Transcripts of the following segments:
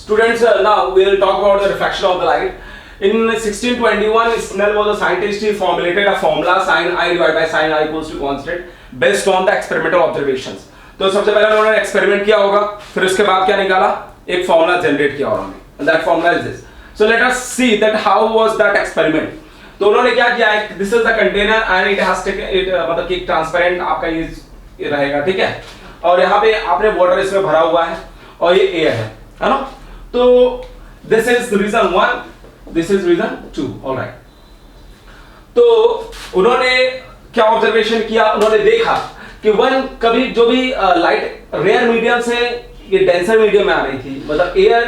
Students, now we will talk about the refraction of the light. In 1621, Snell was a scientist. He formulated a formula sin I divided by sin I equals to constant based on the experimental observations. तो सबसे पहले उन्होंने experiment किया होगा, फिर उसके बाद क्या निकाला, एक फॉर्मूला जनरेट किया उन्होंने, and that formula is this. So let us see that how was that experiment. तो उन्होंने क्या किया है, this is the container and it has taken it, मतलब कि ट्रांसपेरेंट आपका ये रहेगा, ठीक है, और यहाँ पे आपने वाटर इसमें भरा हुआ है और ये एयर है ना. तो this is reason 1, this is reason 2, all right. तो उन्होंने क्या ऑब्जर्वेशन किया, उन्होंने देखा कि कभी जो भी लाइट रेयर मीडियम से ये डेंसर मीडियम में आ रही थी, मतलब एयर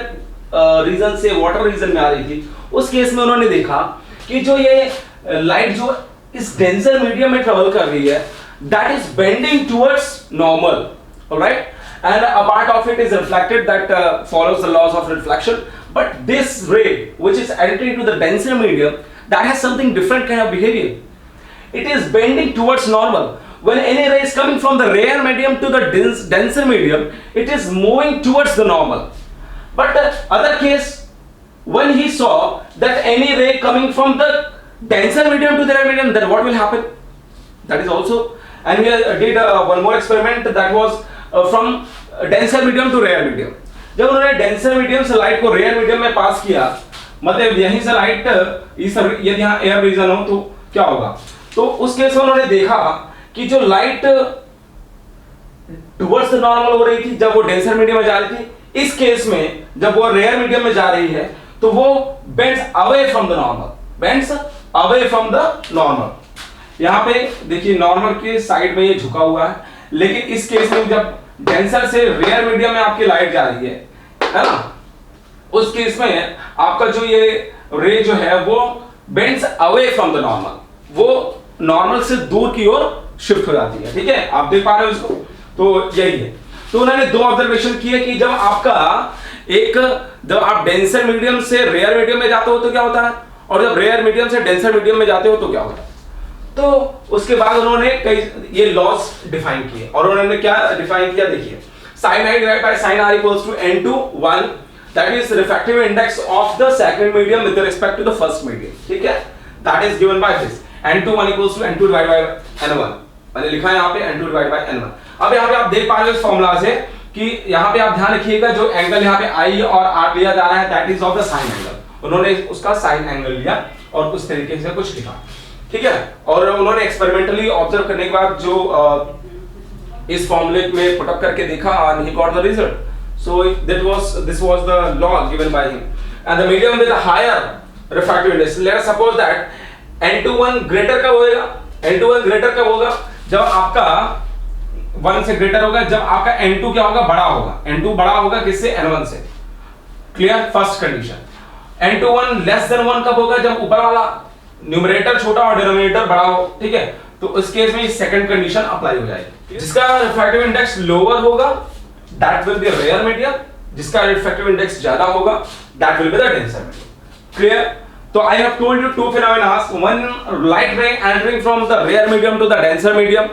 रीजन से वाटर रीजन में आ रही थी, उस केस में उन्होंने देखा कि जो ये लाइट जो इस डेंसर मीडियम में ट्रेवल कर रही है, that is bending towards normal, alright, and a part of it is reflected that follows the laws of reflection, but this ray which is entering into the denser medium, that has something different kind of behavior. It is bending towards normal. When any ray is coming from the rare medium to the denser medium, it is moving towards the normal. But the other case, when he saw that any ray coming from the denser medium to the rare medium, then what will happen? That is also, and we did one more experiment that was from denser medium to rare medium. जब उन्होंने denser medium से light को rare medium में पास किया, मतलब यहीं से light यदि यहाँ air region हो तो क्या होगा, तो उस केस में उन्होंने देखा कि जो लाइट टुवर्ड्स द नॉर्मल हो रही थी जब वो डेंसर मीडियम में जा रही थी, इस केस में जब वो रेयर मीडियम में जा रही है तो वो bends away from the normal, bends away from the normal. यहाँ पे देखिए नॉर्मल के साइड में ये झुका हुआ है, लेकिन इस केस में जब डेंसर से रेयर मीडियम में आपकी लाइट जा रही है ना, उस केस में आपका जो ये रे जो है वो bends away from the normal, वो नॉर्मल से दूर की ओर शिफ्ट हो जाती है, ठीक है, आप देख पा रहे हो इसको. तो यही है. तो उन्होंने दो ऑब्जर्वेशन किए कि जब आप डेंसर मीडियम से रेयर मीडियम में जाते हो तो क्या होता है, और जब रेयर मीडियम से डेंसर मीडियम में जाते हो तो क्या होता है. तो उसके बाद उन्होंने कई ये लॉस डिफाइन किए, और उन्होंने क्या डिफाइन किया, देखिए, sin I divided by sin R equals to n/1, that is refractive index of the second medium with respect to the first medium, ठीक है, that is given by this n/1 equals to n2 divided by n1. मैंने लिखा है यहाँ पे n2 divided by n1. अब यहाँ पे आप देख पा रहे हो इस फॉर्मूला से कि यहाँ पे आप ध्यान रखिएगा जो एंगल यहाँ पे I और R लिया जा रहा है, that is of the sign angle. उन्होंने उसका साइन एंगल लिया और उस तरीके से कुछ लिखा, ठीक है, और उन्होंने एक्सपेरिमेंटली ऑब्जर्व करने के बाद जो इस फॉर्मूले में पुट अप करके देखा and he got the result. So this was the law given by him. And the medium with a higher refractive index, let us suppose that n/1 greater कब होएगा, n/1 ग्रेटर कब होगा, जब आपका 1 से greater होगा, जब आपका n2 क्या होगा, बड़ा होगा. n2 बड़ा होगा किससे, n1 से. Clear, first condition. n/1 less than 1 कब होगा, जब ऊपर वाला न्यूमरेटर छोटा और डिनोमिनेटर बड़ा हो, ठीक है, तो उस केस में सेकंड कंडीशन अप्लाई हो जाएगी. जिसका रिफ्रैक्टिव इंडेक्स लोअर होगा that will be rare medium, जिसका रिफ्रैक्टिव इंडेक्स ज्यादा होगा that will be the denser medium. Clear. So I have told you two phenomena, one light ray entering from the rare medium to the denser medium,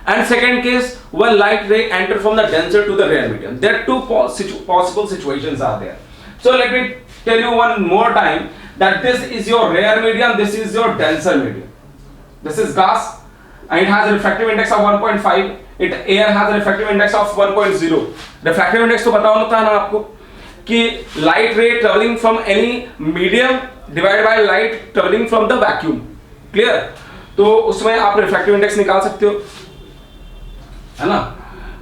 and second case one light ray enter from the denser to the rare medium. There are two possible situations are there. So let me tell you one more time that this is your rare medium, this is your denser medium. This is gas and it has a refractive index of 1.5. Air has a refractive index of 1.0. Refractive index तो पता होता है ना आपको कि light ray traveling from any medium divided by light traveling from the vacuum. Clear? तो उसमें आप refractive index निकाल सकते हो, है ना.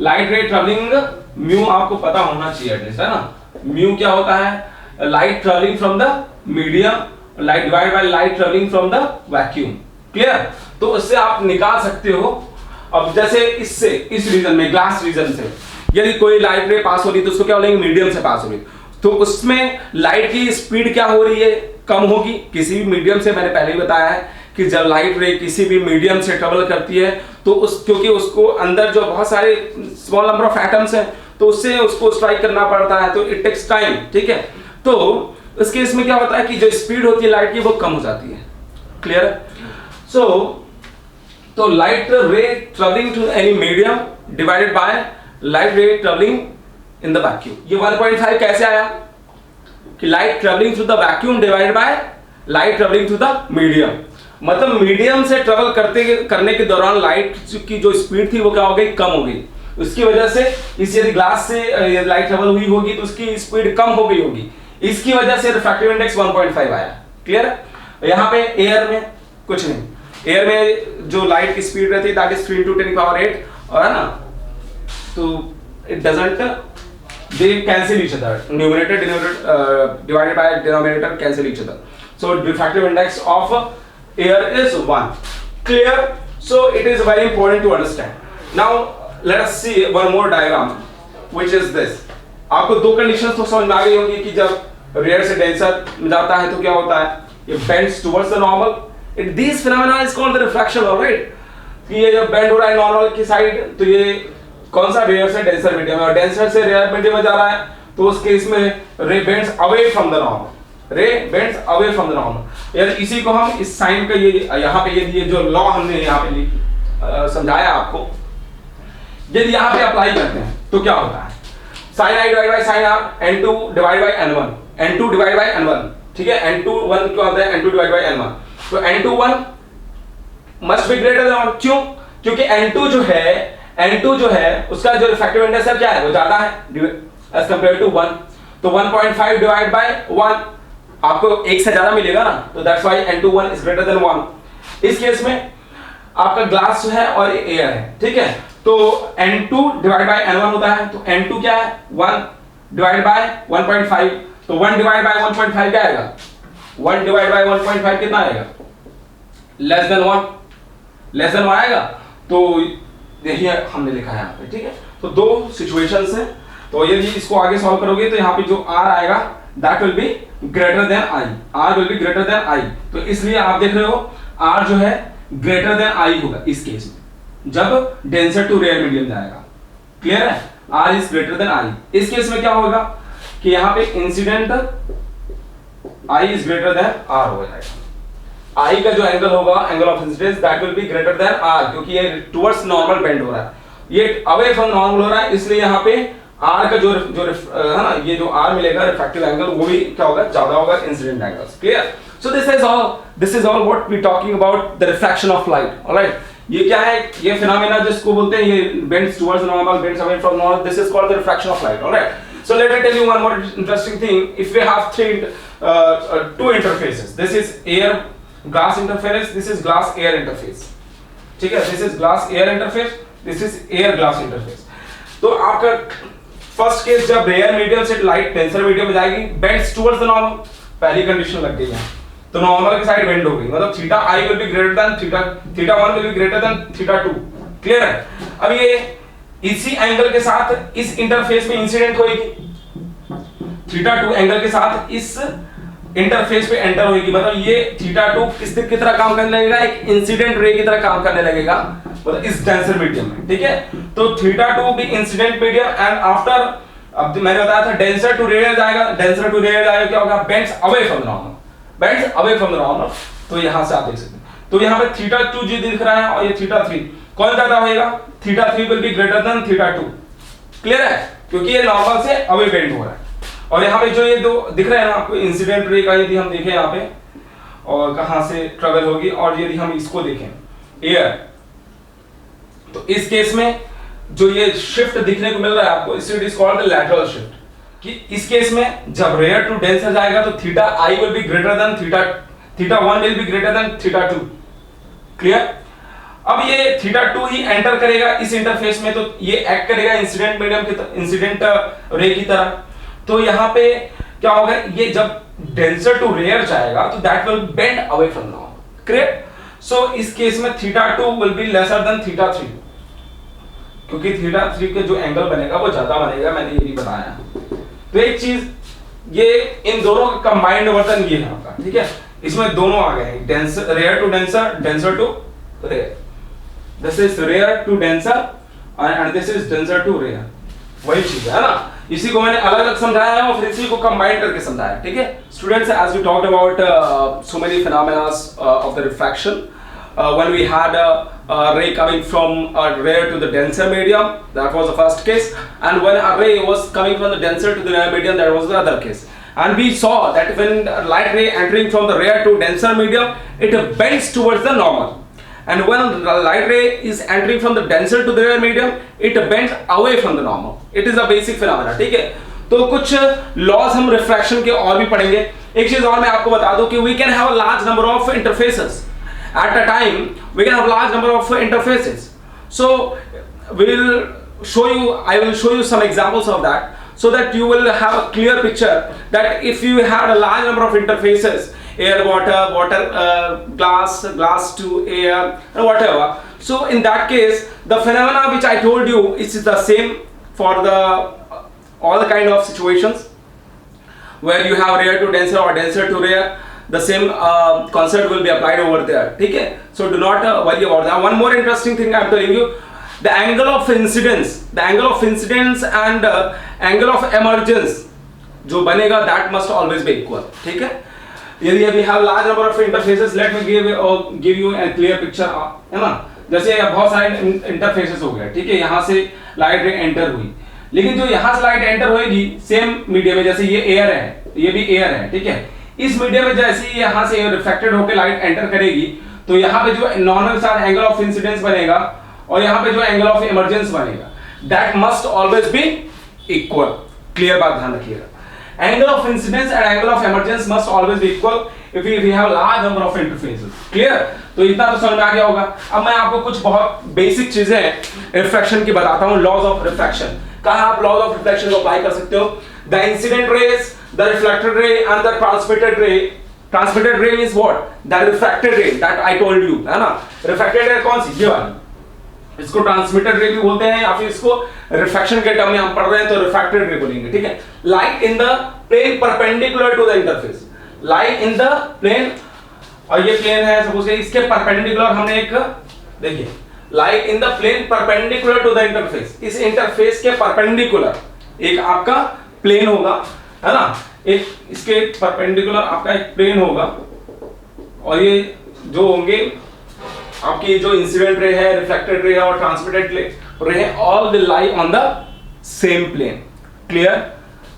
light ray traveling mu आपको पता होना चाहिए एटलीस्ट, है ना. mu क्या होता है, light traveling from the medium, light divided by light traveling from the vacuum. Clear? तो उससे आप निकाल सकते हो. अब जैसे इससे इस रीजन में ग्लास रीजन से यदि कोई लाइट रे पास हो रही तो उसको क्या बोलेंगे, मीडियम से पास हो रही, तो उसमें लाइट की स्पीड क्या हो रही है, कम होगी. किसी भी मीडियम से, मैंने पहले ही बताया है कि जब लाइट रे किसी भी मीडियम से ट्रेवल करती है तो क्योंकि उसको अंदर जो बहुत सारे स्मॉल नंबर ऑफ एटम्स हैं तो उससे उसको स्ट्राइक करना पड़ता है, तो इट टेक्स टाइम, ठीक है. तो उस केस में क्या होता है कि जो स्पीड होती है लाइट की वो कम हो जाती है. क्लियर. तो light ray traveling to any medium divided by light ray traveling in the vacuum. ये 1.5 कैसे आया, कि light traveling through the vacuum divided by light traveling through the medium. मतलब मीडियम से ट्रेवल करने के दौरान लाइट की जो स्पीड थी वो क्या हो गई, कम हो गई। उसकी वजह से इस यदि ग्लास से लाइट ट्रेवल हुई होगी तो उसकी स्पीड कम हो गई होगी, इसकी वजह से रिफ्रैक्टिव इंडेक्स 1.5 आया। क्लियर है। यहाँ पे एयर में कुछ नहीं, एयर में जो लाइट की स्पीड रहती है दैट इज 3 × 10⁸, और है ना, तो it doesn't, they cancel each other, numerator divided by denominator cancel each other, so refractive index of air is 1. Clear? So it is very important to understand. Now let us see one more diagram which is this. आपको दो conditions तो समझ में आ गई होंगी कि जब rare से डेंसर में जाता है तो क्या होता है, ये bends towards the normal. It this phenomena is called the refraction, alright. कि ये जब बेंड हो रहा है नॉर्मल की साइड तो ये कौन सा, रेयर से डेंसर मीडियम में, और डेंसर से रेयर मीडियम में जा रहा है तो उस केस में ray bends away from the normal, ray bends away from the normal. यार इसी को हम इस साइन का ये यहाँ पे ये जो लॉ हमने यहाँ पे समझाया आपको, यदि यहाँ पे अप्लाई करते हैं तो क्या होता है, sin i divide by sin r, n2 divide by n1, n2 divide by n1, ठीक है। n2 1 क्या होता है, n2 डिवाइड बाय n1, तो n2 1 must be greater than 1। क्यों? क्योंकि n2 जो है उसका जो रिफ्रैक्टिव इंडेक्स है क्या है, वो ज्यादा है एज कंपेयर टू 1, तो 1.5 डिवाइड बाय 1 आपको एक से ज्यादा मिलेगा ना, तो that's why n2 1 is greater then 1। इस केस में आपका ग्लास जो है और एयर है, ठीक है, तो n2 डिवाइड बाय n1 होता है, तो n2 क्या है, 1 डिवाइड बाय 1.5, तो 1 डिवाइड बाय 1.5 क्या आएगा, 1 डिवाइड बाय 1.5 कितना आएगा, लेस देन 1 आएगा। तो यही हमने लिखा है यहाँ पे, ठीक है। तो दो सिचुएशंस हैं, तो यदि इसको आगे सॉल्व करोगे तो यहाँ पे जो r आएगा that will be greater than i, r will be greater than i, तो इसलिए आप देख रहे हो r जो है ग्रेटर देन i होगा इस केस में, जब डेंसर टू रेयर मीडियम जाएगा। क्लियर है, r is greater than i। इस केस में क्या होगा कि यहाँ पे incident i is greater then r हो जाएगा, i का जो एंगल होगा, angle of incidence, that will be greater than r, क्योंकि ये टुवर्ड्स नॉर्मल बेंड हो रहा है, ये अवे फ्रॉम नॉर्मल हो रहा है, इसलिए यहाँ पे r का जो है ना, ये जो r मिलेगा रिफ्रैक्टिव एंगल, वो भी क्या होगा, ज्यादा होगा incident angles. Clear? So this is all what we talking about the refraction of light. Alright, ये क्या है, ये फिनोमेना जिसको बोलते हैं, ये bends towards normal, bends away from normal, this is called the refraction of light. Alright, so let me tell you one more interesting thing. If we have two interfaces, this is air glass interface, this is glass air interface, ठीक है, this is glass air interface, this is air glass interface। तो आपका first case, जब rare medium से light denser medium में जाएगी, bends towards the normal, पहली condition लग गई है, तो नॉर्मल की साइड बेंड हो गई, मतलब theta I will be greater than theta 1 will be greater than theta 2। Clear है? अब ये इसी एंगल के साथ इस इंटरफेस में इंसिडेंट होएगी, थीटा 2 एंगल के साथ इस इंटरफेस पे एंटर होएगी, मतलब ये थीटा 2 किस तरह काम करने लगेगा, एक इंसिडेंट रे की तरह काम करने लगेगा, मतलब इस डेंसर मीडियम में। ठीक है, तो थीटा 2 भी इंसिडेंट मीडियम, एंड आफ्टर, अब मैंने बताया था डेंसर टू रेयर जाएगा, डेंसर टू रेयर जाएगा, क्या होगा, bends away from the normal, bends away from the normal. तो यहां से आप देख सकते हैं, तो यहां पे थीटा 2 जी दिख रहा है, और ये थीटा 3 कौन ज्यादा होएगा, theta 3 will be greater than theta 2। Clear है? क्योंकि ये नॉर्मल से अवे बेंड हो रहा है। और यहाँ पे जो ये दो दिख रहे हैं ना आपको, इंसिडेंट रे का यदि हम देखें यहाँ पे, और कहां से ट्रेवल होगी, और यदि हम इसको देखें एयर, तो इस केस में जो ये शिफ्ट दिखने को मिल रहा है आपको, it is called the lateral shift, कि इस केस में जब रेयर टू डेंसर जाएगा तो theta I will be greater than theta 1 will be greater than theta 2। Clear? अब ये थीटा 2 ही एंटर करेगा इस इंटरफेस में, तो ये एक्ट करेगा इंसिडेंट मीडियम की इंसिडेंट रे की तरह। तो यहाँ पे क्या होगा, ये जब डेंसर टू रेयर जाएगा तो that will bend away from normal. Clear? So इस केस में theta 2 will be lesser than theta 3, क्योंकि थीटा 3 का जो एंगल बनेगा वो ज्यादा बनेगा, मैंने ये भी बताया। तो एक चीज, ये इन दोनों का कंबाइंड वर्जन ये है आपका, ठीक है, इसमें दोनों आ गए हैं, denser, rare to denser, denser to rare, this is rare to denser and this is denser to rare, वही चीज है ना। इसी को मैंने अलग अलग समझाया है और फिर इसी को कंबाइन करके समझाया। ठीक है students, as we talked about so many phenomena of the refraction, when we had a ray coming from a rare to the denser medium, that was the first case, and when a ray was coming from the denser to the rare medium, that was the other case. and we saw that when light ray entering from the rare to denser medium, it bends towards the normal, and when the light ray is entering from the denser to the rare medium, it bends away from the normal. It is a basic phenomena, ठीक है। तो कुछ laws हम refraction के और भी पढ़ेंगे। एक चीज और मैं आपको बता दूं कि we can have a large number of interfaces at a time. We can have a large number of interfaces, so we will show you, I will show you some examples of that, so that you will have a clear picture that if you had a large number of interfaces, air, water, glass to air, and whatever, so in that case the phenomena which I told you is the same for the all kind of situations where you have rare to denser or denser to rare. The same concept will be applied over there, ठीक है। So do not worry about that. One more interesting thing I am telling you, the angle of incidence and angle of emergence जो बनेगा, that must always be equal, ठीक है। यदि we have large number of interfaces, let me give you a clear picture, है ना। जैसे बहुत सारे interfaces हो गए, ठीक है। यहाँ से लाइट रे एंटर हुई, लेकिन जो यहाँ से लाइट एंटर होगी सेम मीडियम में, जैसे ये एयर है, ये भी एयर है, ठीक है। इस मीडियम में जैसे ही यहाँ से रिफ्लेक्टेड होकर लाइट एंटर करेगी, तो यहाँ पे जो नॉर्मल साथ एंगल ऑफ इंसिडेंस बनेगा और यहाँ पे जो एंगल ऑफ इमर्जेंस बनेगा, that must always be equal. Clear बात ध्यान रखिएगा, angle of incidence and angle of emergence must always be equal if we have large number of interfaces. Clear, तो इतना तो समझ में आ गया होगा। अब मैं आपको कुछ बहुत बेसिक चीजें रिफ्रैक्शन की बताता हूँ, लॉज ऑफ रिफ्रैक्शन। कहाँ आप लॉज ऑफ रिफ्लेक्शन को अप्लाई कर सकते हो? The incident raise, the reflected ray and the transmitted रे। ट्रांसमिटेड रे इज व्हाट? द रिफ्रैक्टेड रे दैट आई टोल्ड यू, है ना। रिफ्रैक्टेड रे कौन सी? ये वाली, इसको ट्रांसमिटेड रे भी बोलते हैं, या फिर इसको रिफ्रैक्शन के टर्म में हम पढ़ रहे हैं तो रिफ्रैक्टेड रे बोलेंगे, ठीक है। Light in the plane perpendicular to the interface, light in the plane, और ये प्लेन है सपोज के, इसके परपेंडिकुलर हमने एक, देखिए, light in the plane perpendicular to the interface, इस इंटरफेस के परपेंडिकुलर एक आपका प्लेन होगा, है ना। एक इसके परपेंडिकुलर आपका एक प्लेन होगा, और ये जो होंगे आपकी जो इंसिडेंट रे है, रिफ्लेक्टेड रे है और ट्रांसमिटेड रे है, all will lie on the same plane. Clear,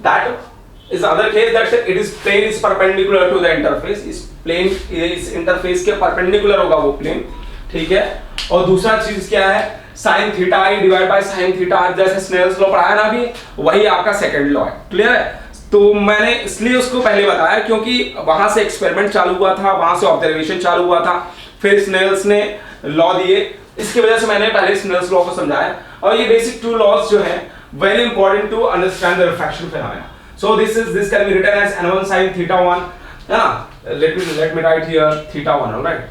that is other case that it is plane is perpendicular to the interface, इस प्लेन इस इंटरफेस के परपेंडिकुलर होगा वो प्लेन, ठीक है। और दूसरा चीज क्या है? Sine theta I divide by sine theta, जैसे स्नेल्स लॉ पढ़ाया ना अभी, वही आपका सेकंड लॉ है। क्लियर है, तो मैंने इसलिए उसको पहले बताया क्योंकि वहां से एक्सपेरिमेंट चालू हुआ था, वहां से ऑब्जर्वेशन चालू हुआ था, फिर स्नेल्स ने लॉ दिए, इसकी वजह से मैंने पहले स्नेल्स लॉ को समझाया। और ये बेसिक टू लॉज जो है very important to understand the refraction phenomena. So this can be written as n1 sin theta 1, है ना। Let me write here theta 1, alright.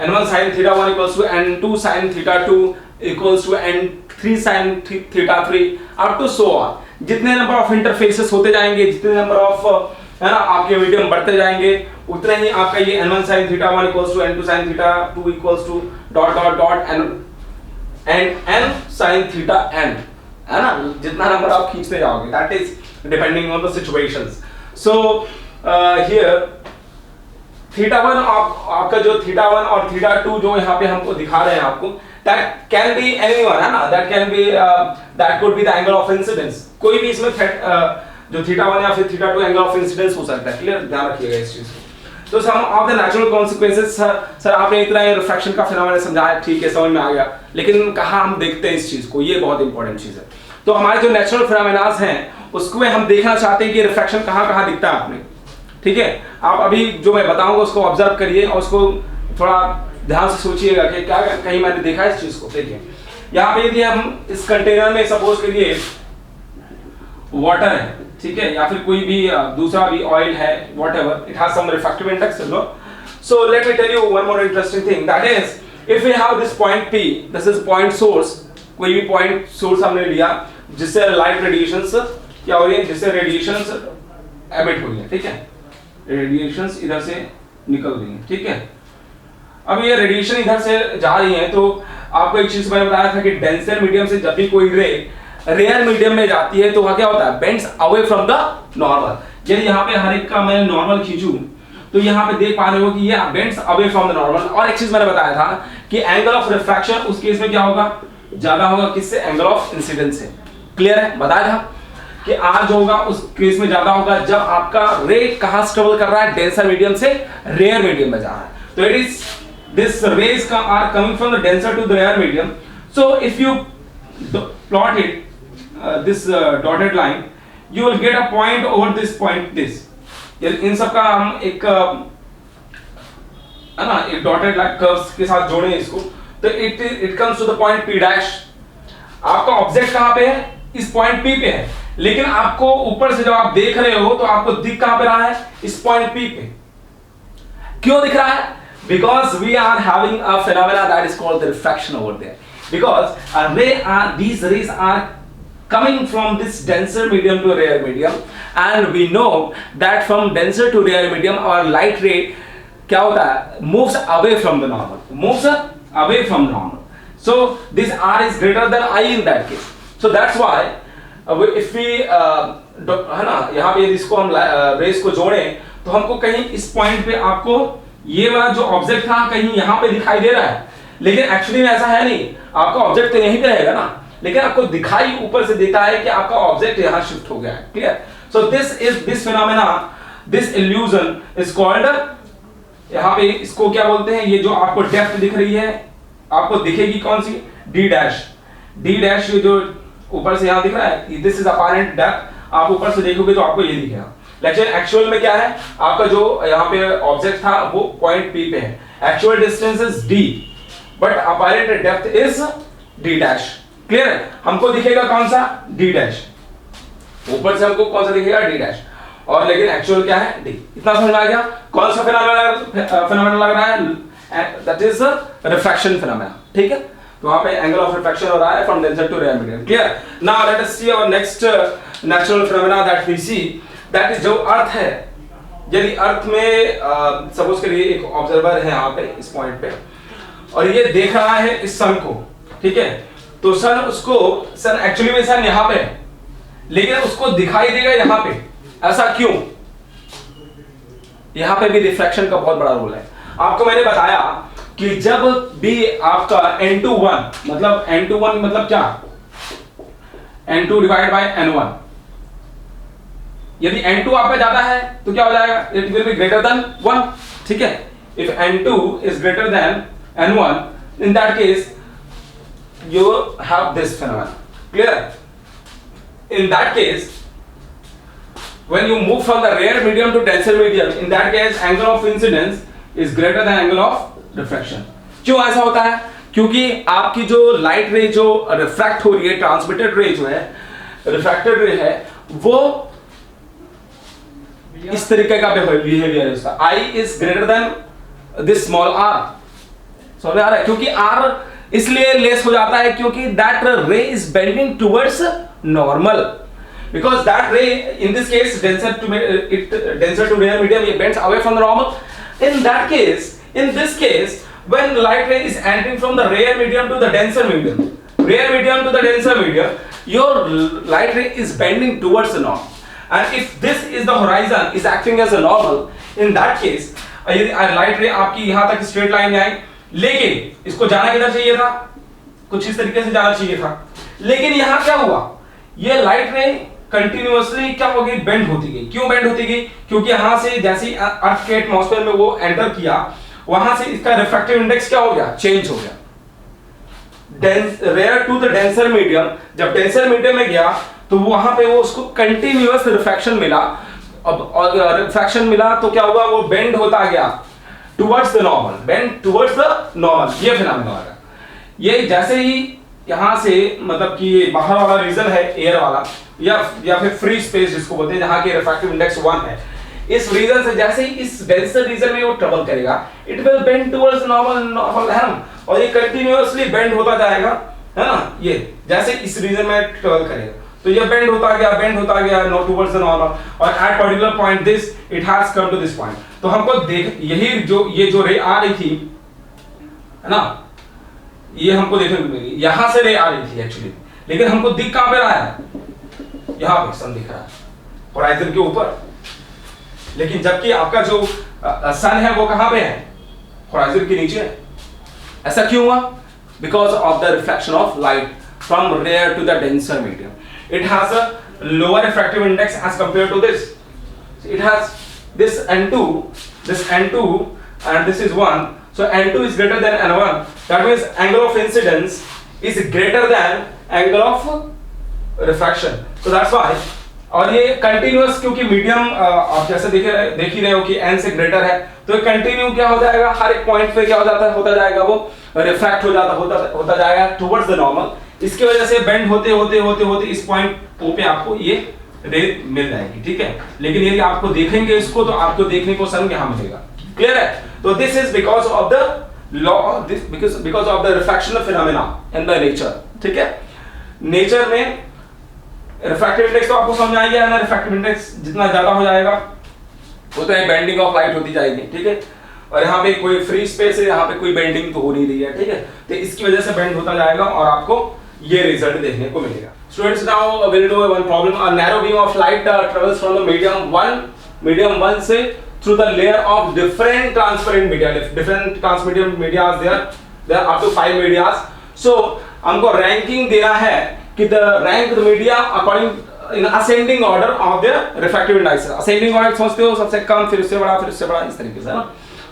n1 sin theta 1 equals to n2 sin theta 2 equals to n3 sin theta 3 up to so on। जितने number of interfaces होते जाएंगे, जितने number of, है ना, आपके medium बढ़ते जाएंगे, उतना ही आपका ये n1 sin theta 1 equals to n2 sin theta 2 equals to dot dot dot n sin theta n, है ना। जितना नंबर आप खींचते जाओगे, that is depending on the situations। So here theta 1 आपका जो थीटा 1 और थीटा 2 जो यहाँ पे हमको दिखा रहे हैं आपको, that can be anyone, है ना, that can be that could be the angle of incidence। कोई भी इसमें जो थीटा 1 या फिर थीटा 2 एंगल ऑफ इंसिडेंस हो सकता है। क्लियर, ध्यान रखिएगा इस चीज को। तो some of the natural consequences, sir आपने इतना रिफ्रैक्शन का फिनोमेना समझाया, ठीक है, समझ में आ गया, लेकिन कहाँ हम देखते हैं इस चीज को, ये बहुत इंपॉर्टेंट चीज है। तो हमारे जो नेचुरल फिनोमेनास हैं उसको हम देखना चाहते हैं कि रिफ्रैक्शन कहाँ कहाँ दिखता है आपने, ठीक है। आप अभी जो मैं बताऊंगा उसको ऑब्जर्व करिए और उसको थोड़ा ध्यान से सोचिएगा कि क्या कहीं मैंने देखा है इस चीज को। देखिए यहाँ पे यदि हम इस कंटेनर में सपोज करिए वाटर है, ठीक है, या फिर कोई भी दूसरा भी ऑयल है, whatever, it has some refractive index, no. So let me tell you one more interesting thing, that is if we have this point P, this is point source, कोई भी पॉइंट सोर्स हमने लिया जिससे light radiations क्या हो रही है, जिससे रेडिएशंस एमिट हो रही है, ठीक है, रेडिएशंस इधर से निकल रही है, ठीक है। अब ये रेडिएशन इधर से जा रही है, तो आपको एक चीज मैंने बताया था कि डेंसर मीडियम से जब भी कोई रे रेयर मीडियम में जाती है तो वहां क्या होता है, bends away from the normal. यदि यहाँ पे हर एक का मैं नॉर्मल खींचूं तो यहाँ पे देख पा रहे हो कि ये bends away from the normal. और एक चीज मैंने बताया था कि एंगल ऑफ रिफ्रैक्शन उस केस में क्या होगा, ज्यादा होगा, किससे, एंगल ऑफ इंसिडेंस से। क्लियर है, बताया था। कि आर जो होगा उस केस में ज्यादा होगा जब आपका रे कहां से ट्रेवल कर रहा है, डेंसर मीडियम से रेयर मीडियम में जा रहा है। तो it is this rays are coming from the denser to the rare medium. So if you plot it this dotted line, you will get a point over this point, this इन सब का हम एक है ना एक डॉटेड लाइन कर्व्स के साथ जोड़े इसको, तो it comes to the point P dash. आपका ऑब्जेक्ट कहां पे है, इस पॉइंट P पे है, लेकिन आपको ऊपर से जब आप देख रहे हो तो आपको दिख कहां पे रहा है, इस पॉइंट P पे। क्यों दिख रहा है? Because we are having a phenomena that is called the refraction over there, because these rays are coming from this denser medium to rare medium, and we know that from denser to rare medium our light ray क्या होता है, moves away from the normal, so this R is greater than I in that case. So that's why if we है ना यहाँ पे इसको हम race को जोड़ें तो हमको कहीं इस पॉइंट पे आपको ये वाला जो ऑब्जेक्ट था कहीं यहाँ पे दिखाई दे रहा है, लेकिन एक्चुअली में ऐसा है नहीं, आपका ऑब्जेक्ट तो यहीं पे रहेगा ना, लेकिन आपको दिखाई ऊपर से देता है कि आपका ऑब्जेक्ट यहां शिफ्ट हो गया है। Clear? So this phenomena, this illusion is called, यहां पे इसको क्या बोलते हैं, ये जो आपको डेप्थ दिख रही है आपको दिखेगी कौन सी, डी डैश। डी डैश जो ऊपर से यहां दिख रहा है, दिस इज अपैरेंट डेप्थ। आप ऊपर से देखोगे तो आपको ये दिखेगा, लेकिन एक्चुअल में क्या है, आपका जो यहां पे ऑब्जेक्ट था वो पॉइंट P पे है, actual distance is D but apparent depth is D dash. Clear है? हमको दिखेगा कौन सा, D डैश, ऊपर से हमको कौन सा दिखेगा, D डैश, और लेकिन एक्चुअल क्या है, D। इतना समझ में आ गया कौन सा फिनोमेना लग रहा है, दैट इज रिफ्रैक्शन फिनोमेना। ठीक है, तो वहां पे एंगल ऑफ रिफ्रैक्शन हो रहा है from denser to rare medium. Clear? Now let us see our next natural phenomena that we see, that is जो अर्थ है। यदि अर्थ में सपोज करिए एक ऑब्जर्वर है यहाँ पे इस पॉइंट पे, और ये देख रहा है इस सन को, ठीक है, तो सन एक्चुअली में सन यहां पे है, लेकिन उसको दिखाई देगा यहां पे, ऐसा क्यों? यहां पे भी रिफ्रैक्शन का बहुत बड़ा रोल है। आपको मैंने बताया कि जब भी आपका N21 मतलब क्या, N2 डिवाइड बाय N1, यदि N2 आप पे ज्यादा है तो क्या हो जाएगा, it will be greater than 1। ठीक है, if N2 is greater then N1, in that case you have this phenomenon. Clear? In that case, when you move from the rare medium to denser medium, in that case angle of incidence is greater than angle of refraction. क्यों ऐसा होता है? क्योंकि आपकी जो light रे जो refract हो रही है, ट्रांसमिटेड रे जो है, रिफ्रैक्टेड रे है, वो इस तरीके का बिहेवियर है उसका, I is greater than this small r। समझ आ रहा है? क्योंकि R इसलिए लेस हो जाता है क्योंकि that ray is bending towards normal, because that ray in this case denser to rare medium, it bends away from the normal. In this case when light ray is entering from the rare medium to the denser medium, your light ray is bending towards the normal, and if this is the horizon is acting as a normal, in that case यदि light रे आपकी यहां तक straight line में आई, लेकिन इसको जाना किधर चाहिए था, कुछ इस तरीके से जाना चाहिए था, लेकिन यहां क्या हुआ, ये लाइट रे कंटिन्यूअसली क्या हो गई, बेंड होती गई। क्यों बेंड होती गई? क्योंकि यहां से जैसे अर्थ के एटमॉस्फेयर में वो एंटर किया, वहां से इसका रिफ्रैक्टिव इंडेक्स क्या हो गया, चेंज हो गया। Rare to the denser medium, जब डेंसर मीडियम में गया तो वहां पे वो उसको कंटिन्यूअस रिफ्रैक्शन मिला, और रिफ्रैक्शन मिला तो क्या हुआ, वो बेंड होता गया towards the normal, bend towards the normal. ये फिनोमेना है। ये जैसे ही यहां से मतलब कि बाहर वाला रीजन है एयर वाला, या फिर फ्री स्पेस जिसको बोलते हैं, जहां की रिफ्रैक्टिव इंडेक्स 1 है, इस रीजन से जैसे ही इस डेंसर रीजन में वो ट्रेवल करेगा, it will bend towards normal है ना, और ये कंटिन्यूअसली बेंड होता जाएगा, है ना। ये जैसे इस रीजन में ट्रेवल करेगा तो ये बेंड होता गया नो टुवर्ड्स द नॉर्मल, और at particular point this it has come to this point. तो हमको देख यही ये जो रे आ रही थी, है ना, ये हमको देखने को मिली, यहां से रे आ रही थी एक्चुअली, लेकिन हमको दिख कहां पे रहा है, यहां पे सन दिख रहा है होराइजन के ऊपर, लेकिन जबकि आपका जो सन है वो कहां पे है, होराइजन के नीचे है। ऐसा क्यों हुआ? Because of the reflection of light from rare to the denser medium. It has lower refractive index as compared to this. It has this n2 and this is 1. So n2 is greater than n1. That means angle of incidence is greater than angle of refraction. So that's why. और ये continuous, क्योंकि medium आप जैसे देख ही रहे हो कि n से ग्रेटर है, तो ये कंटिन्यू क्या हो जाएगा, हर एक पॉइंट पे क्या हो जाता है, होता जाएगा, वो रिफ्रैक्ट होता जाएगा टुवर्ड्स द नॉर्मल. इसकी वजह से बेंड होते होते इस पॉइंट O पे आपको ये रे मिल जाएगी. ठीक है, लेकिन यदि आपको देखेंगे इसको तो आपको देखने को सन यहाँ मिलेगा. क्लियर है? तो this is because of the law, because of the refraction phenomena in the nature. ठीक है, नेचर में रिफ्रैक्टिव इंडेक्स तो आपको समझ आ गया है ना. रिफ्रैक्टिव इंडेक्स जितना ज्यादा हो जाएगा उतना ही बेंडिंग ऑफ लाइट होती जाएगी. ठीक है, और यहाँ पे कोई फ्री स्पेस है, यहाँ पे कोई बेंडिंग तो हो नहीं रही है. ठीक है, तो इसकी वजह से बेंड होता जाएगा और आपको ये रिजल्ट देखने को मिलेगा. Students, now will do one problem. A narrow beam of light travels from the medium 1 से through the layer of different transparent media. Different transparent media there are up to 5 medias. So हमको ranking देना है कि the rank the media according in ascending order of their refractive index. Ascending order समझते हो, सबसे कम, फिर उससे बड़ा, फिर उससे बड़ा, इस तरीके से ना.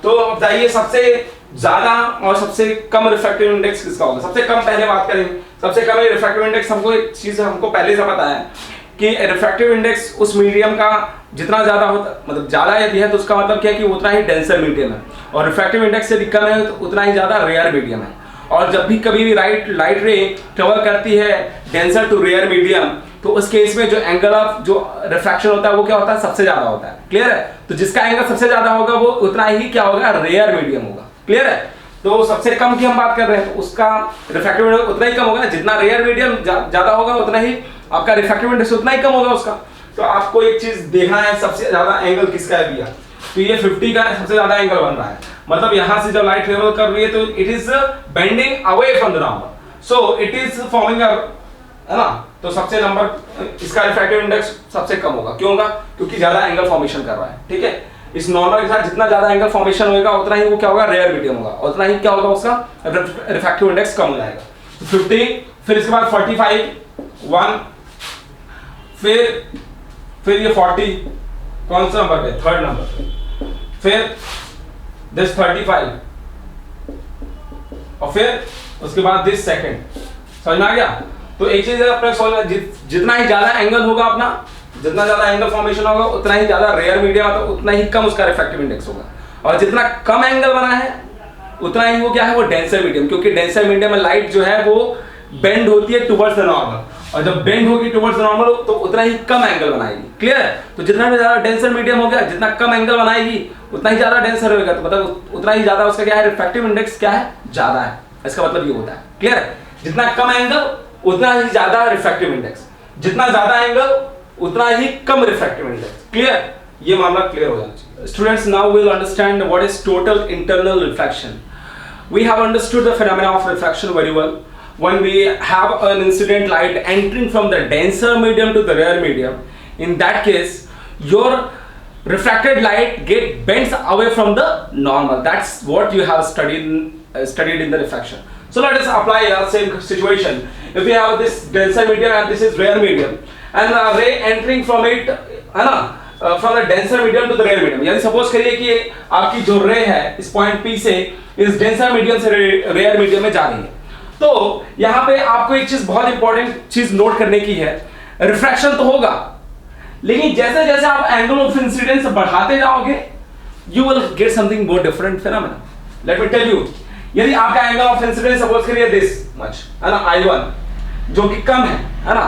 तो बताइए सबसे ज्यादा और सबसे कम रिफ्रैक्टिव इंडेक्स किसका होगा. सबसे कम पहले बात करेंगे. सबसे कम रिफ्रैक्टिव इंडेक्स, हमको एक चीज हमको पहले से पता है कि रिफ्रैक्टिव इंडेक्स उस मीडियम का जितना ज्यादा होता, मतलब ज्यादा यदि है तो उसका मतलब क्या है कि उतना ही डेंसर मीडियम है. और रिफ्रैक्टिव इंडेक्स से कम है तो उतना ही ज्यादा रेयर मीडियम है. और जब भी कभी भी लाइट रे ट्रेवल करती है डेंसर टू रेयर मीडियम, तो उस केस में जो एंगल ऑफ जो रिफ्रैक्शन होता है वो क्या होता है, सबसे ज्यादा होता है. क्लियर है? तो जिसका एंगल सबसे ज्यादा होगा वो उतना ही क्या होगा, रेयर मीडियम होगा. क्लियर है? तो सबसे कम की हम बात कर रहे हैं तो उसका रिफ्रैक्टिव इंडेक्स उतना ही कम होगा. जितना रेयर मीडियम ज्यादा होगा उतना ही आपका रिफ्रैक्टिव इंडेक्स उतना ही कम होगा उसका. तो आपको एक चीज देखना है, सबसे ज्यादा एंगल किसका है भैया. तो ये 50 का सबसे ज्यादा एंगल बन रहा है. मतलब यहां से जब लाइट ट्रेवल कर रही है तो it is bending away from the normal. So it is forming a, है ना. तो सबसे नंबर इसका रिफ्रैक्टिव इंडेक्स सबसे कम होगा. क्यों होगा? क्योंकि ज्यादा एंगल फॉर्मेशन कर रहा है. ठीक है, इस नॉर्मल के साथ जितना ज्यादा एंगल फॉर्मेशन होगा उतना ही वो क्या होगा, रेयर मीडियम होगा. उतना ही क्या होगा, उसका रिफ्रैक्टिव इंडेक्स कम हो जाएगा. 50, फिर इसके बाद 45, 1, फिर ये 40 कौन सा नंबर पे, थर्ड नंबर पे, फिर दिस 35 और फिर उसके बाद दिस सेकंड. समझ में आ गया? तो एक चीज अपने सोचना, जितना ही ज्यादा एंगल होगा अपना, जितना ज्यादा एंगल फॉर्मेशन होगा उतना ही ज्यादा रेयर मीडियम आता है, उतना ही कम उसका रिफ्रैक्टिव इंडेक्स होगा. और जितना कम एंगल बना है उतना ही वो क्या है, वो डेंसर मीडियम. क्योंकि डेंसर मीडियम में लाइट जो है वो बेंड होती है टुवर्ड्स द नॉर्मल, और जब बेंड होगी टुवर्ड्स द नॉर्मल तो उतना ही कम एंगल बनाएगी. क्लियर है? तो जितना भी ज्यादा डेंसर मीडियम हो गया, जितना कम एंगल बनाएगी उतना ही ज्यादा डेंसर होगा. तो मतलब उतना ही ज्यादा उसका क्या है, रिफ्रैक्टिव इंडेक्स क्या है, ज्यादा है. इसका मतलब ये होता है. क्लियर है? जितना कम एंगल उतना ही ज्यादा रिफ्रैक्टिव इंडेक्स, जितना ज्यादा एंगल उतना ही कम रिफ्रैक्टिव इंडेक्स. क्लियर? ये मामला क्लियर हो जाना चाहिए. Students, now we will understand what is total internal refraction. We have understood the phenomena of refraction very well. When we have an incident light entering from the denser medium to the rare medium, in that case, your refracted light bends away from the normal. That's what you have studied in the refraction. So let us apply the same situation. If we have this denser medium and this is rare medium, and the ray entering from it, है ना, from the denser medium to the rare medium. यानी suppose करिए कि आपकी जो रे है इस पॉइंट P से इस डेंसर मीडियम से रेयर मीडियम में जा रही है. तो यहां पे आपको एक चीज, बहुत इंपॉर्टेंट चीज नोट करने की है. रिफ्रैक्शन तो होगा, लेकिन जैसे जैसे आप एंगल ऑफ इंसिडेंस बढ़ाते जाओगे you will get something more different phenomena. Let me tell you. यदि आपका एंगल ऑफ इंसिडेंस सपोज करिए दिस मच, है ना, I1, जो कि कम है ना,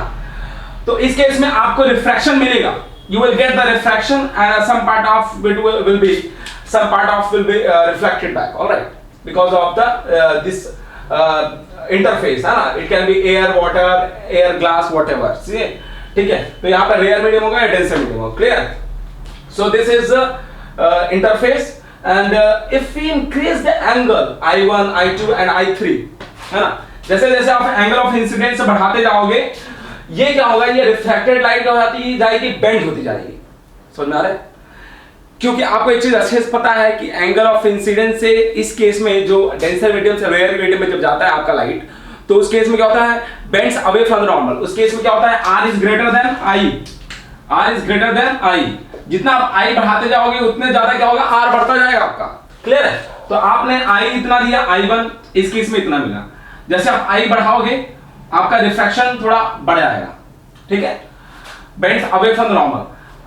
तो इस केस में आपको रिफ्रैक्शन मिलेगा. You will get the refraction and some part of it will be reflected back. All right, because of the this interface, है ना. It can be air, water, air, glass, whatever. See, ठीक है. तो यहाँ पर rare medium होगा या denser medium होगा. Clear? So this is interface, and if we increase the angle I1, I2 and I3, है ना, जैसे जैसे आप angle of incidence से बढ़ाते जाओगे ये क्या होगा, ये रिफ्रैक्टेड लाइट हो जाती जाएगी, बेंड होती जाएगी. समझ में आ रहा है? क्योंकि आपको एक चीज अच्छे से पता है कि एंगल ऑफ इंसिडेंस से इस केस में जो डेंसर मीडियम से रेयर मीडियम में जब जाता है आपका लाइट, तो उस केस में क्या होता है, bends away from the normal, उस केस में क्या होता है, r is greater than i, r is greater than i, जितना आप i बढ़ाते जाओगे उतने ज्यादा क्या होगा, r बढ़ता जाएगा आपका। क्लियर है? तो आपने i इतना दिया, i1, इस केस में इतना मिला, जैसे आप i बढ़ाओगे आपका रिफ्रैक्शन थोड़ा बढ़ जाएगा, ठीक है, bends away from the normal.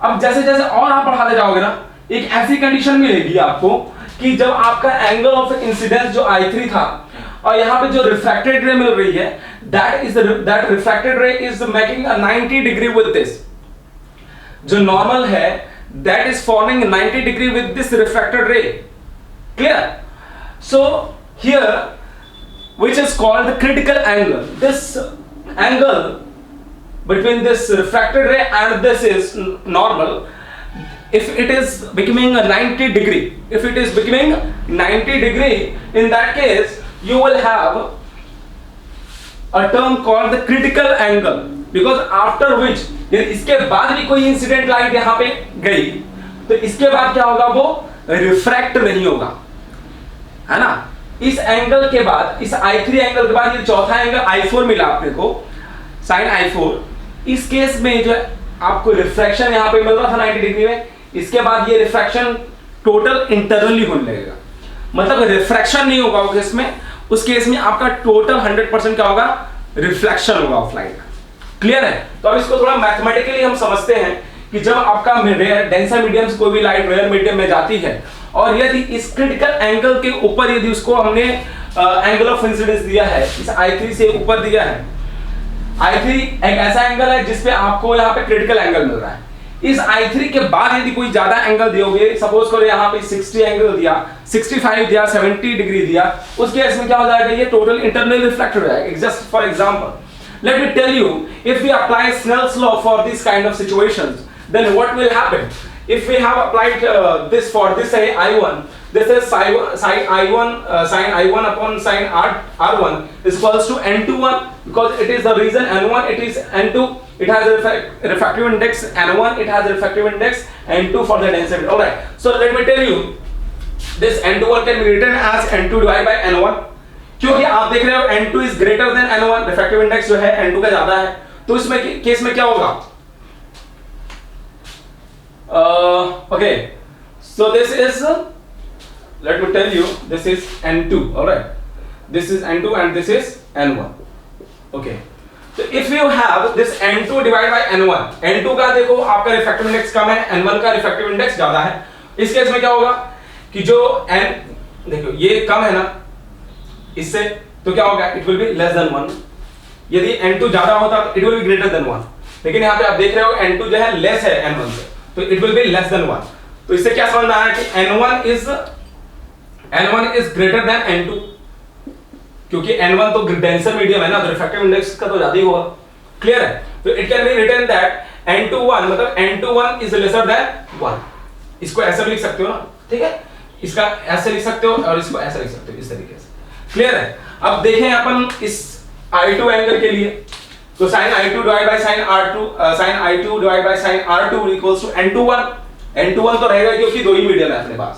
अब जैसे जैसे और आप बढ़ाते जाओगे ना, एक ऐसी कंडीशन मिलेगी आपको कि जब आपका एंगल ऑफ इंसिडेंस जो i3 था और यहाँ पे जो रिफ्रैक्टेड रे मिल रही है, दैट रिफ्रैक्टेड रे is making a 90 degree with this, जो नॉर्मल है that is forming 90 degree with this refracted रे। Clear? So here which is called the critical angle, this angle between this refracted ray and this is normal, if it is becoming a 90 degree, if it is becoming 90 degree, in that case you will have a term called the critical angle, because after which इसके बाद भी कोई incident light यहाँ पे गई तो इसके बाद क्या होगा, वो रिफ्रैक्ट नहीं होगा, है ना। इस एंगल के बाद, इस I3 एंगल के बाद ये चौथा एंगल I4 मिला अपने को, sin I4, इस केस में जो आपको रिफ्रैक्शन यहाँ पे मिल रहा था 90 डिग्री में, इसके बाद ये रिफ्रैक्शन टोटल इंटरनली होने लगेगा, मतलब रिफ्रैक्शन नहीं होगा उस केस में, उस केस में आपका टोटल 100% क्या होगा, रिफ्लेक्शन होगा ऑफ लाइट। क्लियर है? तो अब इसको थोड़ा मैथमेटिकली हम समझते हैं कि जब आपका डेंसर मीडियम से कोई भी लाइट रेयर मीडियम में जाती है और यदि इस क्रिटिकल एंगल के ऊपर यदि उसको हमने एंगल ऑफ इंसिडेंस दिया है, इस I3 से ऊपर दिया है, I3 एक ऐसा एंगल है जिसपे आपको यहाँ पे क्रिटिकल एंगल मिल रहा है, इस I3 के बाद यदि कोई ज्यादा एंगल दियोगे, सपोज करो यहाँ पे 60 एंगल दिया, 65 दिया, 70 डिग्री दिया, उस केस में क्या हो जाएगा, ये टोटल इंटरनल रिफ्लेक्टेड हो जाएगा। Just for example let me tell you, if we apply Snell's law for this kind of situations, then what will happen? If we have applied this for this say I1, this is sin I1 upon sin R1 is equals to N21, because it is the reason N1, it is N2, it has a refractive index N1, it has a refractive index N2 for the density. Alright, so let me tell you, this N21 can be written as N2 divided by N1, क्योंकि आप देख रहे हो N2 is greater than N1, refractive index जो है N2 का ज्यादा है, तो इसमें केस में क्या होगा, okay, so this is let me tell you, this is N2, alright, this is N2 and this is N1, okay, so if you have this N2 divided by N1, N2 का देखो आपका refractive index कम है, N1 का refractive index ज्यादा है, इस case में क्या होगा कि जो N देखो ये कम है ना इससे, तो क्या होगा, it will be less than 1, यदि N2 ज्यादा होता तो it will be greater than 1, लेकिन यहाँ पे आप देख रहे हो N2 जो है लेस है N1 से, तो it will be less than 1, तो इससे क्या समझ में आया कि N1 is greater then N2, क्योंकि N1 तो डेंसर मीडियम है ना, तो रिफ्रैक्टिव इंडेक्स का तो ज्यादा ही होगा। क्लियर है? तो it can be written that N21 मतलब N21 इज लेसर देन 1, इसको ऐसे भी लिख सकते हो ना, ठीक है, इसका ऐसे लिख सकते हो और इसको ऐसे लिख सकते हो, इस तरीके से। क्लियर है? अब देखें अपन इस I2 एंगल के लिए, तो sin I2 divide by sin R2, sin I2 divide by sin R2 equals to N21, N21 तो रहेगा क्योंकि दो ही मीडियम है अपने पास,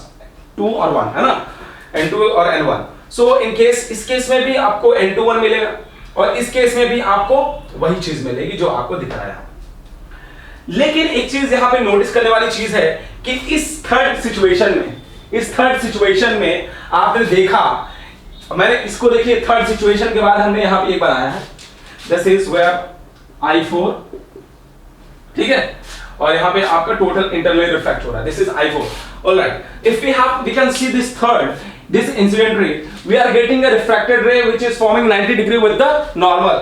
2 और 1 है ना, N2 और N1। सो इन केस, इस केस में भी आपको N21 मिलेगा और इस केस में भी आपको वही चीज मिलेगी जो आपको दिख रहा है। लेकिन एक चीज यहाँ पे नोटिस करने वाली चीज है कि इस थर्ड सिचुएशन में आपने देखा, मैंने इसको देखिए, थर्ड सिचुएशन के बाद हमने यहाँ पे एक बनाया है, दिस इज वेयर I4, ठीक है, और यहाँ पे आपका टोटल इंटरनल रिफ्लेक्ट हो रहा है, this is I4। Alright, if we can see this third, this incident ray, we are getting a refracted ray which is forming 90 degree with the normal।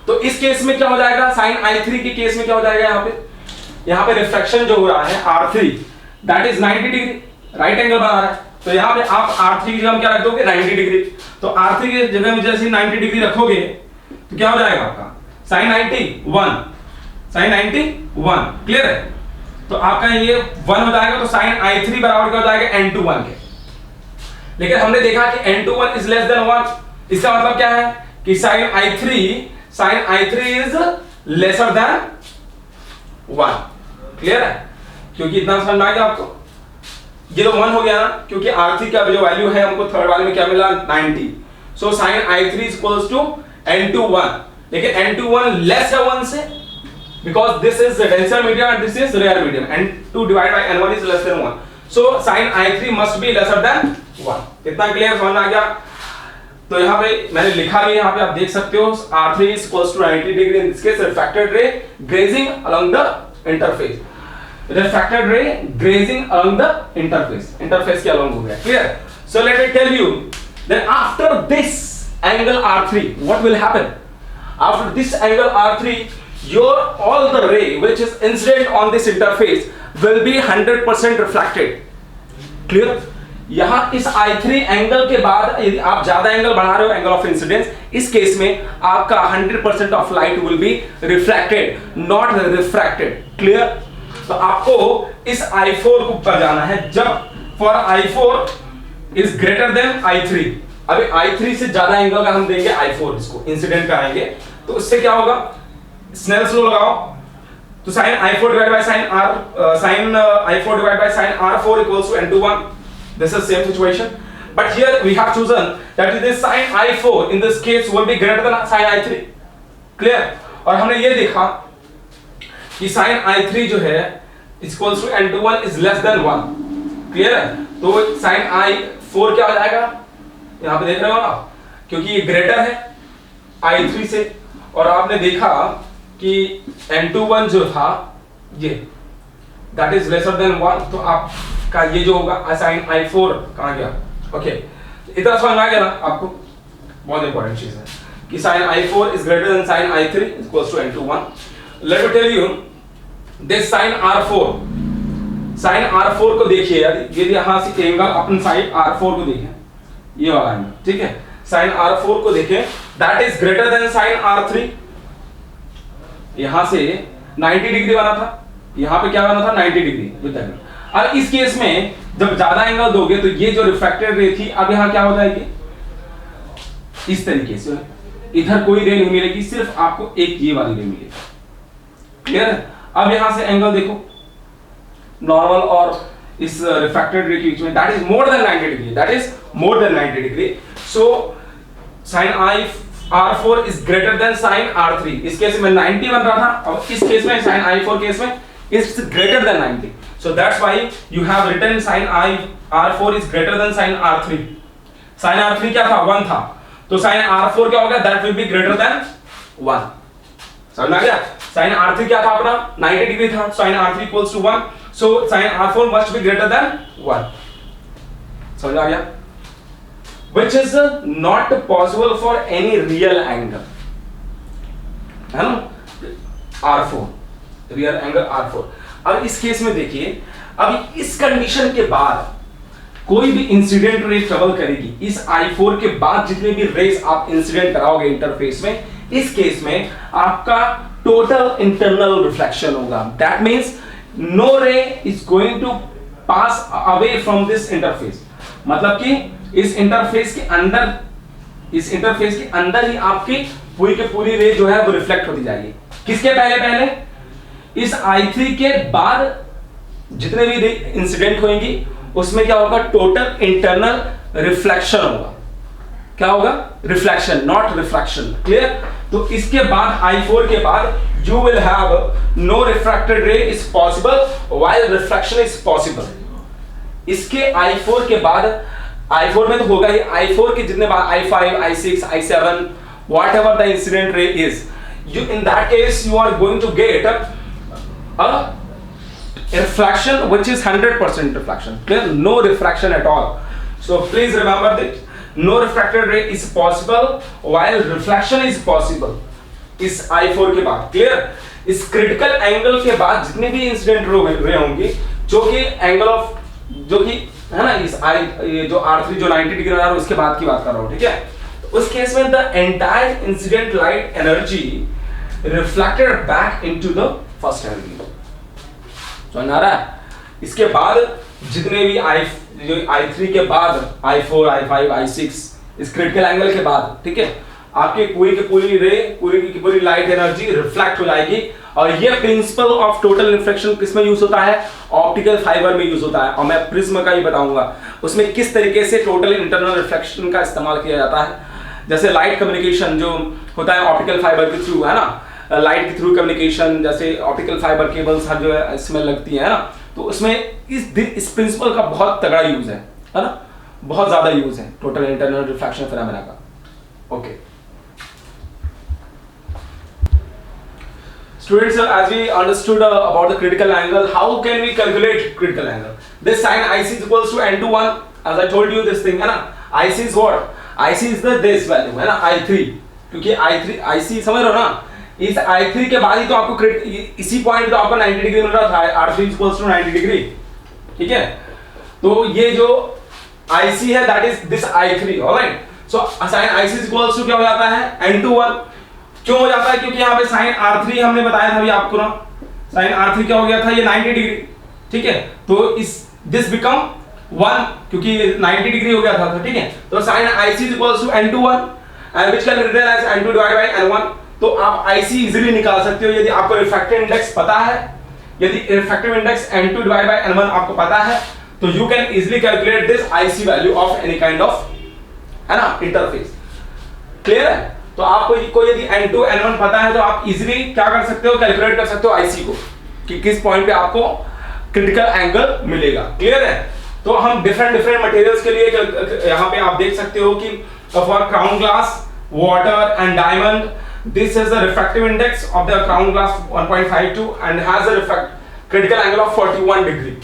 तो इस केस में क्या हो जाएगा, sin I3 के केस में क्या हो जाएगा, यहाँ पे रिफ्रैक्शन जो हो रहा है R3 that is 90 degree, right angle बना रहा है, तो यहाँ पे आप R3 की जगह क्या रख दोगे, 90 डिग्री, तो R3 की जगह में जैसे 90 डिग्री रखोगे तो क्या हो जाएगा आपका sin 91। क्लियर है? तो आपका ये 1 हो जाएगा, तो sin I3 बराबर क्या हो जाएगा, N21 के। लेकिन हमने देखा कि N21 इज लेस देन 1, इसका मतलब क्या है कि sin I3 is lesser than 1। Clear है? क्योंकि इतना समझ में आ गया आपको, ये तो 1 हो गया ना, क्योंकि R3 का जो वैल्यू है हमको थर्ड वाले में क्या मिला, 90, so sin I3 is equals to n21, लेकिन n21 लेस है 1 से, because this is the denser medium and this is rare medium, n2 divided by n1 is less than 1, so sin I3 must be lesser than 1. कितना clear समझ आ गया? तो यहाँ पे मैंने लिखा भी, यहाँ पे आप देख सकते हो R3 is equals to 90 degree in this case, refracted ray grazing along the interface, refracted ray grazing along the interface के along हो गया, clear? So let me tell you that after this angle R3 what will happen? After this angle R3 your all the ray which is incident on this interface will be 100% refracted, clear? यहाँ इस I3 angle के बाद यदि आप ज्यादा angle बढ़ा रहे हो, एंगल ऑफ इंसिडेंस, इस केस में आपका 100% of light will be reflected, not refracted, clear? तो आपको इस I4 को ऊपर जाना है जब for I4 is greater then I3. अभी I3 से ज्यादा एंगल का हम देंगे I4, इसको इंसिडेंट कराएंगे, तो उससे क्या होगा? स्नेल्स लॉ लगाओ, तो sin I4 divided by sin I4 divided by sin R4 equals to n21. This is same situation, but here we have chosen that this sin I4 in this case will be greater than sin I3, clear? और हमने ये देखा कि sin I3 जो है equals to n21 is less than 1, clear है? तो sin I4 क्या हो जाएगा? यहाँ पे देख रहे हो आप, क्योंकि ये ग्रेटर है I3 से, और आपने देखा कि n21 जो था ये that is lesser than 1, तो आपका ये जो होगा sin I4 कहाँ गया? ओके, इतना समझ आ गया ना आपको? बहुत इंपॉर्टेंट चीज है कि sin I4 is greater than sin I3 equals to n21. Let me tell you this sin R4 को देखिए यार, यदि यहाँ से एंगल अपन साइड R4 को देखें, ये वाला एंगल, ठीक है, sin R4 को देखें, that is greater than sin R3. यहाँ से 90 डिग्री बना था, यहाँ पे क्या बना था? 90 डिग्री विद एंगल. अब इस केस में जब ज्यादा एंगल दोगे तो ये जो रिफ्रैक्टेड रे थी अब यहाँ क्या हो जाएगी? इस तरीके से इधर कोई रे नहीं मिलेगी, सिर्फ आपको एक ये वाली रे मिलेगी, क्लियर है? अब यहाँ से एंगल देखो नॉर्मल और इस रिफ्रैक्टेड रे के बीच में, that is more than 90 degree, that is more than 90 degree. So sin R4 is greater than sin R3. इस केस में 90 बन रहा था, और इस केस में sin I4 केस में is greater than 90. So that's why you have written sin R4 is greater than sin R3. sin R3 क्या था? 1 था, तो sin R4 क्या होगा? That will be greater than 1. समझ में आ गया? sin R3 क्या था अपना? 90 डिग्री था, sin R3 equals to 1. So sin R4 must be greater than 1. समझ में आ गया? Which is not possible for any real angle, है ना? R4 real angle R4. अब इस केस में देखिए, अभी इस कंडीशन के बाद कोई भी इंसिडेंट रे ट्रेवल करेगी, इस I4 के बाद जितने भी रेस आप इंसिडेंट कराओगे इंटरफेस में, इस केस में आपका टोटल इंटरनल रिफ्लेक्शन होगा. That means no ray is going to pass away from this interface. मतलब कि इस इंटरफेस के अंदर ही आपकी पूरी की पूरी रे जो है वो रिफ्लेक्ट होती जाएगी. किसके पहले? इस I3 के बाद जितने भी इंसिडेंट होंगी उसमें क्या होगा? टोटल इंटरनल रिफ्लेक्शन होगा. क्या होगा? Reflection, not refraction, clear? तो इसके बाद I4 के बाद you will have no refracted ray is possible while refraction is possible. इसके I4 के बाद, I4 में तो होगा ही, I4 के जितने बाद I5, I6, I7 whatever the incident ray is, you in that case you are going to get a refraction which is 100% refraction, clear? No refraction at all. So please remember that no refracted ray is possible while refraction is possible इस I4 के बाद, clear? इस critical angle के बाद जितने भी incident ray होंगे, जो कि एंगल ऑफ, जो कि है ना, इस ये जो R3 जो 90 डिग्री बना रहा है उसके बाद की बात कर रहा हूं, ठीक है? तो उस केस में the entire incident light energy reflected back into the first angle. समझ आ रहा है? इसके बाद जितने भी I3 के बाद I4, I5, I6 इस क्रिटिकल एंगल के बाद, ठीक है, आपकी पूरी की पूरी रे, पूरी की पूरी लाइट एनर्जी रिफ्लेक्ट हो जाएगी. और ये प्रिंसिपल ऑफ टोटल रिफ्लेक्शन किस में यूज होता है? ऑप्टिकल फाइबर में यूज होता है, और मैं प्रिज्म का ही बताऊंगा उसमें किस तरीके से टोटल इंटरनल रिफ्लेक्शन का इस्तेमाल किया जाता है. जैसे लाइट कम्युनिकेशन जो होता है ऑप्टिकल फाइबर के थ्रू, है ना, लाइट के थ्रू कम्युनिकेशन, जैसे ऑप्टिकल फाइबर केबल्स जो है इसमें लगती है ना, तो उसमें इस प्रिंसिपल का बहुत तगड़ा यूज है ना, बहुत ज्यादा यूज है टोटल इंटरनल रिफ्लेक्शन फिनोमेना का। Okay Students, as we understood about the critical angle, how can we calculate critical angle? This sin IC is equals to n to 1. As I told you this thing, है ना, IC is what? IC is the this value, है ना, I3, क्योंकि IC समझ रहे हो ना, इस I3 के बाद ही तो आपको इसी पॉइंट तो आपको 90 डिग्री मिल रहा था, R3 is equals to 90 degree, ठीक है। तो ये जो IC है that is this I3, alright. So sin IC is equals to क्या हो जाता है, n to 1. क्यों हो जाता है? क्योंकि यहाँ पे sin R3 हमने बताया था अभी आपको ना, sin R3 क्या हो गया था, ये 90 डिग्री, ठीक है। तो इस दिस बिकम 1, क्योंकि 90 डिग्री हो गया था, ठीक है। तो sin IC is equals to n to 1 and which can be written as n2 divided by n1. तो आप IC इजीली निकाल सकते हो यदि आपको रिफ्रैक्टिव इंडेक्स पता है। यदि refractive index n2 divided by n1 आपको पता है, तो you can easily calculate this IC value of any kind of, है ना, इंटरफेस। क्लियर है? तो आपको यदि n2 n1 पता है तो आप इजीली क्या कर सकते हो, कैलकुलेट कर सकते हो IC को, कि किस पॉइंट पे आपको क्रिटिकल एंगल मिलेगा। क्लियर है? तो हम डिफरेंट मटेरियल्स के लिए यहाँ पे आप देख सकते हो कि for crown glass, water and diamond, this is the refractive index of the crown glass 1.52 and has a critical angle of 41 degree,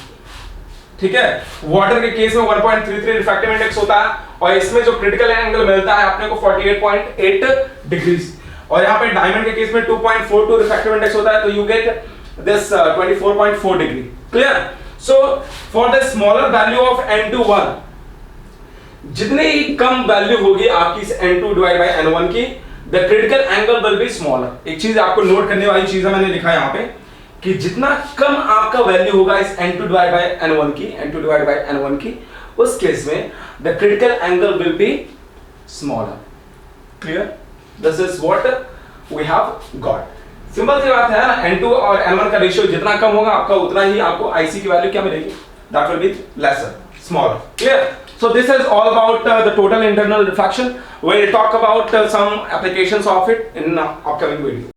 ठीक है। वाटर के केस में 1.33 रिफ्रैक्टिव इंडेक्स होता है और इसमें जो क्रिटिकल एंगल मिलता है अपने को 48.8 डिग्रीज, और यहाँ पे डायमंड के केस में 2.42 रिफ्रैक्टिव इंडेक्स होता है, तो you get this 24.4 degree. Clear? So for the smaller value of n2 जितने ही कम वैल्यू होगी आपकी इस n2 डिवाइड बाय n1 की, the critical angle will be smaller. एक चीज आपको नोट करने वाली चीज है, मैंने लिखा है यहाँ पे कि जितना कम आपका वैल्यू होगा इस n2 डिवाइड बाय n1 की, उस केस में the critical angle will be smaller. Clear? This is what we have got. Simple सी बात है ना, n2 और n1 का रेशियो जितना कम होगा आपका उतना ही आपको IC की वैल्यू क्या मिलेगी, that will be lesser, smaller. Clear? So this is all about the total internal reflection. We'll talk about some applications of it in upcoming video.